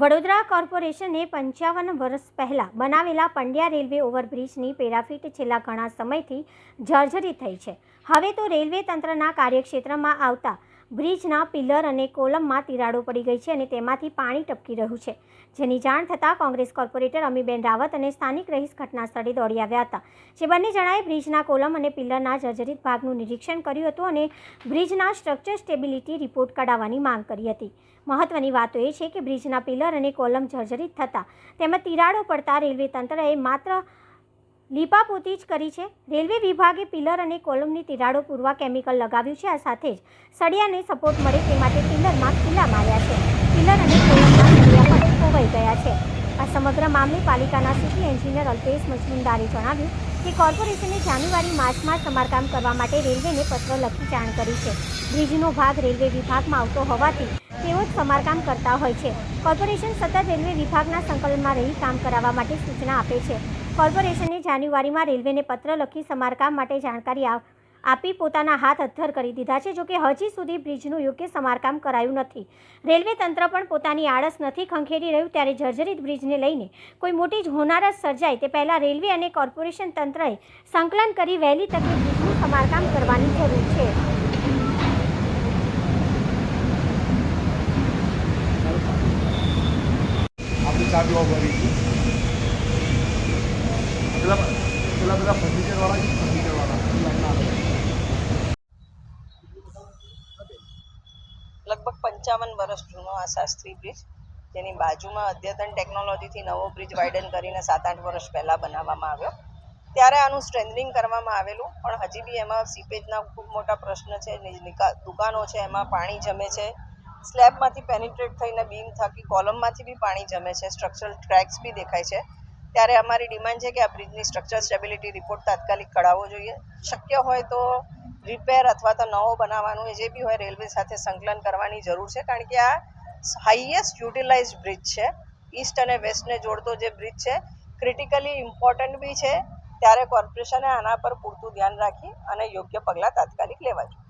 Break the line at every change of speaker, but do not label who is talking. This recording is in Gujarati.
વડોદરા કોર્પોરેશને 55 વર્ષ પહેલાં બનાવેલા પંડ્યા રેલવે ઓવરબ્રિજની પેરાફીટ છેલ્લા ઘણા સમયથી જર્જરિત થઈ છે. હવે તો રેલવે તંત્રના કાર્યક્ષેત્રમાં આવતા બ્રિજના પિલર અને કોલમમાં તિરાડો પડી ગઈ છે અને તેમાંથી પાણી ટપકી રહ્યું છે, જેની જાણ થતાં કોંગ્રેસ કોર્પોરેટર અમીબેન રાવત અને સ્થાનિક રહીશ ઘટના સ્થળે દોડી આવ્યા હતા. જે બંને જણાએ બ્રિજના કોલમ અને પિલરના જર્જરિત ભાગનું નિરીક્ષણ કર્યું હતું અને બ્રિજના સ્ટ્રક્ચર સ્ટેબિલિટી રિપોર્ટ કઢાવવાની માંગ કરી હતી. મહત્વની વાત એ છે કે બ્રિજના પિલર અને કોલમ જર્જરિત થતાં તેમાં તિરાડો પડતા રેલવે તંત્રએ માત્ર લીપાપોતી જ કરી છે. રેલવે વિભાગે પિલર અને કોલમની તિરાડો પૂરવા કેમિકલ લગાવ્યું છે. આ સાથે જ સળિયાને સપોર્ટ મળે તે માટે પિલરમાં ખીલા માર્યા છે. પિલર અને કોલમના સળિયા પણ ખોવાઈ ગયા છે. આ સમગ્ર મામલે પાલિકાના સિટી એન્જિનિયર અલ્પેશ મજમુનદારે જણાવ્યું કે કોર્પોરેશને જાન્યુઆરી-માર્ચમાં સમારકામ કરવા માટે રેલવેને પત્ર લખી જાણ કરી છે. બ્રિજનો ભાગ રેલવે વિભાગમાં આવતો હોવાથી તેઓ જ સમારકામ કરતા હોય છે. કોર્પોરેશન સતત રેલવે વિભાગના સંકલનમાં રહી કામ કરાવવા માટે સૂચના આપે છે. કોર્પોરેશને જાન્યુઆરીમાં રેલવેને પત્ર લખી સમારકામ માટે જાણકારી આપી પોતાના હાથ અદ્ધર કરી દીધા છે. જોકે હજી સુધી બ્રિજનું યોગ્ય સમારકામ કરાયું નથી. રેલવે તંત્ર પણ પોતાની આળસ નથી ખંખેરી રહ્યું. ત્યારે જર્જરિત બ્રિજને લઈને કોઈ મોટી જ હોનારત સર્જાય તે પહેલાં રેલવે અને કોર્પોરેશન તંત્રએ સંકલન કરી વહેલી તકે બ્રિજનું સમારકામ કરવાની જરૂર છે.
લગભગ 55 વર્ષ જૂનો આ શાસ્ત્રી બ્રિજ, જેની બાજુમાં અદ્યતન ટેકનોલોજીથી નવો બ્રિજ વાઇડન કરીને 7-8 વર્ષ પહેલાં બનાવવામાં આવ્યો. ત્યારે આનું સ્ટ્રેન્થનિંગ કરવામાં આવેલું, પણ હજી બી એમાં સીપેજના ખૂબ મોટા પ્રશ્ન છે. દુકાનો છે, એમાં પાણી જમે છે. સ્લેબમાંથી પેનિટ્રેટ થઈને બીમ થકી કોલમમાંથી બી પાણી જમે છે. સ્ટ્રક્ચરલ ક્રેક્સ બી દેખાય છે. ત્યારે અમારી ડિમાન્ડ છે કે આ બ્રિજની સ્ટ્રક્ચર સ્ટેબિલિટી રિપોર્ટ તાત્કાલિક કઢાવવો જોઈએ. શક્ય હોય તો રિપેર અથવા તો નવો બનાવવાનું જે બી હોય રેલવે સાથે સંકલન કરવાની જરૂર છે. કારણ કે આ હાઈએસ્ટ યુટિલાઇઝડ બ્રિજ છે. ઈસ્ટ અને વેસ્ટને જોડતો જે બ્રિજ છે, ક્રિટિકલી ઇમ્પોર્ટન્ટ બી છે. ત્યારે કોર્પોરેશને આના પર પૂરતું ધ્યાન રાખી અને યોગ્ય પગલાં તાત્કાલિક લેવા જોઈએ.